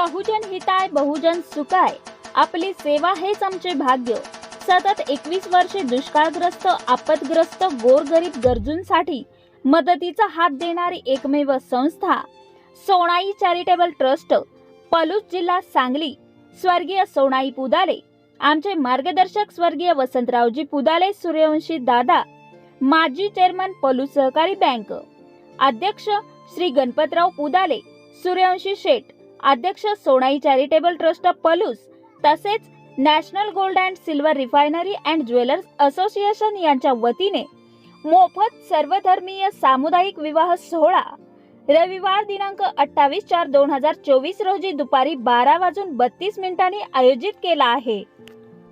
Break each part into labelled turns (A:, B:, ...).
A: बहुजन हिताय बहुजन सुखाय, आपली सेवा हेच आमचे भाग्य। सतत 21 वर्षे दुष्काळग्रस्त आपत्ग्रस्त गोरगरीब गरजूंसाठी मदतीचा हात देणारी एकमेव संस्था सोनाई चॅरिटेबल ट्रस्ट, पलूस, जिल्हा सांगली। स्वर्गीय सोनाई पुदाले, आमचे मार्गदर्शक स्वर्गीय वसंतरावजी पुदाले सूर्यवंशी दादा, माजी चेअरमन पलूस सहकारी बँक, अध्यक्ष श्री गणपतराव पुदाले सूर्यवंशी शेठ, अध्यक्ष सोनाई चॅरिटेबल ट्रस्ट पलूस, तसेच national gold and silver refinery and jewellers association यांच्या वतीने मोफत सर्वधर्मीय सामुदायिक विवाह सोहळा रविवार दिनांक 28/4/2024 रोजी दुपारी 12:32 आयोजित केला आहे।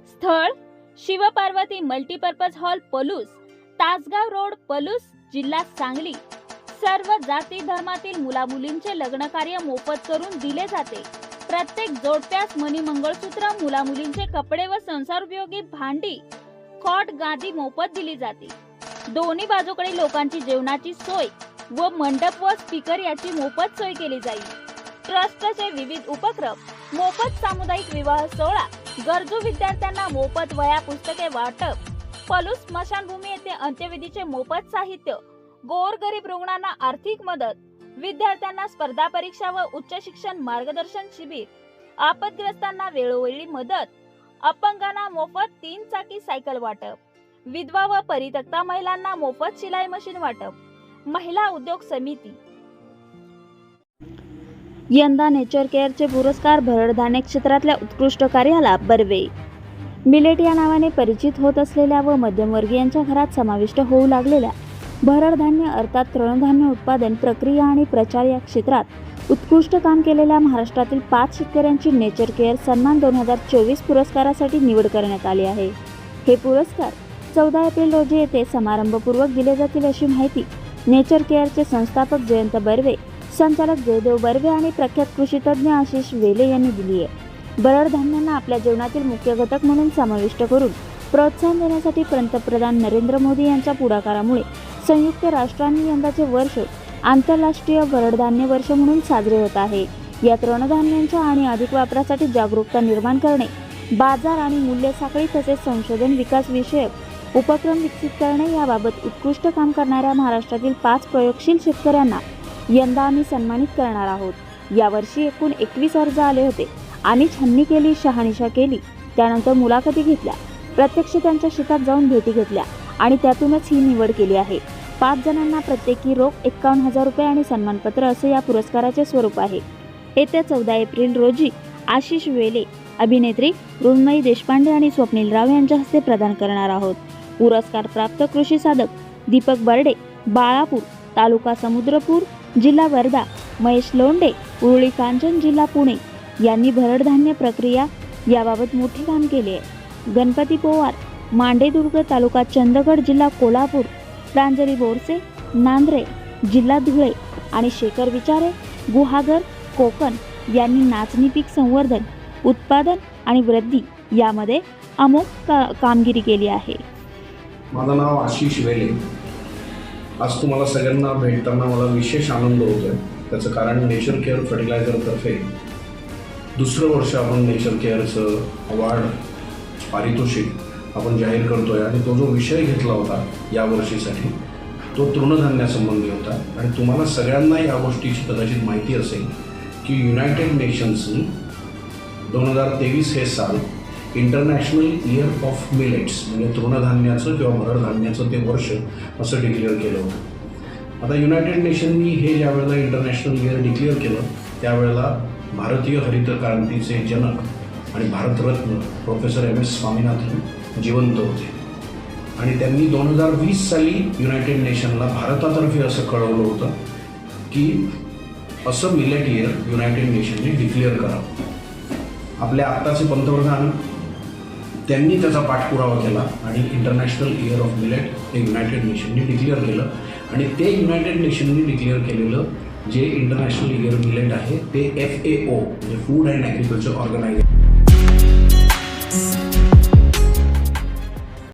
A: स्थळ Shivparvati multipurpose hall Palus, Tasgaon road Palus, जिल्हा सांगली। सर्व जाती धर्मातील मुलामुलींचे लग्न कार्य मोफत करून दिले जाते। प्रत्येक जोडप्यास मणी मंगळसूत्र, मुलामुलींचे कपडे व संसारोपयोगी भांडी, खॉट, गादी मोफत दिली जाते। दोन्ही बाजूकडे लोकांची जेवणाची सोय व मंडप व स्पीकर याची मोफत सोय केली जाईल। ट्रस्टचे विविध उपक्रम: मोफत सामुदायिक विवाह सोहळा, गरजू विद्यार्थ्यांना मोफत वह्या पुस्तके वाटप, पलूस स्मशानभूमी येथे अंत्यविधीचे मोफत साहित्य, गोरगरीब रुग्णांना आर्थिक मदत, विद्यार्थ्यांना स्पर्धा परीक्षा व उच्च शिक्षण मार्गदर्शन शिबिर, आपत्ग्रस्तांना वेळोवेळी मदत, अपंगांना मोफत 3 चाकी सायकल वाटप, विधवा व परित्यक्ता महिलांना मोफत शिलाई मशीन वाटप, महिला उद्योग समिती। यंदा नेचर केअरचे पुरस्कार भरड धान्य क्षेत्रातल्या उत्कृष्ट कार्याला बर्वे मिलेट या नावाने परिचित होत असलेल्या व मध्यमवर्गीयांच्या घरात समाविष्ट होऊ लागलेल्या भरड धान्य अर्थात तृणधान्य उत्पादन, प्रक्रिया आणि प्रचार या क्षेत्रात उत्कृष्ट काम केलेल्या महाराष्ट्रातील 5 शेतकऱ्यांची नेचर केअर सन्मान 2024 पुरस्कारासाठी निवड करण्यात आली आहे। हे पुरस्कार 14 एप्रिल रोजी येथे समारंभपूर्वक दिले जातील अशी माहिती नेचर केअरचे संस्थापक जयंत बर्वे, संचालक जयदेव बर्वे आणि प्रख्यात कृषीतज्ञ आशिष वेले यांनी दिली आहे। भरड धान्यांना आपल्या जेवणातील मुख्य घटक म्हणून समाविष्ट करून प्रोत्साहन देण्यासाठी पंतप्रधान नरेंद्र मोदी यांच्या पुढाकारामुळे संयुक्त राष्ट्रांनी यंदाचे वर्ष आंतरराष्ट्रीय भरड धान्य वर्ष म्हणून साजरे होत आहे। या तृणधान्यांच्या आणि अधिक वापरासाठी जागरूकता निर्माण करणे, बाजार आणि मूल्य साखळी तसेच संशोधन विकास विषयक उपक्रम विकसित करणे याबाबत उत्कृष्ट काम करणाऱ्या महाराष्ट्रातील 5 प्रयोगशील शेतकऱ्यांना यंदा आम्ही सन्मानित करणार आहोत। यावर्षी एकूण 21 अर्ज आले होते। आम्ही छाननी केली, शहानिशा केली, त्यानंतर मुलाखती घेतल्या, प्रत्यक्ष त्यांच्या शेतात जाऊन भेटी घेतल्या आणि त्यातूनच ही निवड केली आहे। 5 जणांना प्रत्येकी रोख 51,000 रुपये आणि सन्मानपत्र असे या पुरस्काराचे स्वरूप आहे। येत्या 14 एप्रिल रोजी आशिष वेले, अभिनेत्री मृण्मयी देशपांडे आणि स्वप्नील राव यांच्या हस्ते प्रदान करणार आहोत। पुरस्कार प्राप्त कृषी साधक दीपक बर्डे, बाळापूर, तालुका समुद्रपूर, जिल्हा वर्धा, महेश लोंढे, उरुळी कांचन, जिल्हा पुणे यांनी भरड धान्य प्रक्रिया याबाबत मोठे काम केले आहे। गणपती पोवार, मांडेदुर्ग, तालुका चंदगड, जिल्हा कोल्हापूर, प्रांजली बोरसे, नांद्रे, जिल्हा धुळे आणि शेखर विचारे, गुहागर, कोकण यांनी नाचणी पीक संवर्धन, उत्पादन आणि वृद्धी यामध्ये अमोघ कामगिरी केली आहे।
B: माझं नाव आशिष वेले। आज तुम्हाला सगळ्यांना भेटताना मला विशेष आनंद होतोय। त्याचं कारण नेचर केअर फर्टिलायझरतर्फे दुसरं वर्ष आपण नेचर केअरचं अवॉर्ड पारितोषिक आपण जाहीर करतोय आणि तो जो विषय घेतला होता या वर्षीसाठी तो तृणधान्यासंबंधी होता। आणि तुम्हाला सगळ्यांना या गोष्टीची कदाचित माहिती असेल की युनायटेड नेशन्सनी 2023 हे साल इंटरनॅशनल इयर ऑफ मिलेट्स म्हणजे तृणधान्याचं किंवा भरड धान्याचं ते वर्ष असं डिक्लेअर केलं होतं। आता युनायटेड नेशननी हे ज्या वेळेला इंटरनॅशनल इयर डिक्लेअर केलं त्यावेळेला भारतीय हरित क्रांतीचे जनक आणि भारतरत्न प्रोफेसर MS स्वामीनाथन जिवंत होते आणि त्यांनी 2020 साली युनायटेड नेशनला भारतातर्फे असं कळवलं होतं की असं मिलेट इयर युनायटेड नेशनने डिक्लेअर करावं। आपल्या आत्ताचे पंतप्रधान त्यांनी त्याचा पाठपुरावा केला आणि इंटरनॅशनल इयर ऑफ मिलेट हे युनायटेड नेशनने डिक्लेअर केलं आणि ते युनायटेड नेशनने डिक्लेअर केलेलं जे इंटरनॅशनल इयर मिलेट आहे ते FAO म्हणजे फूड अँड ॲग्रिकल्चर ऑर्गनायझेशन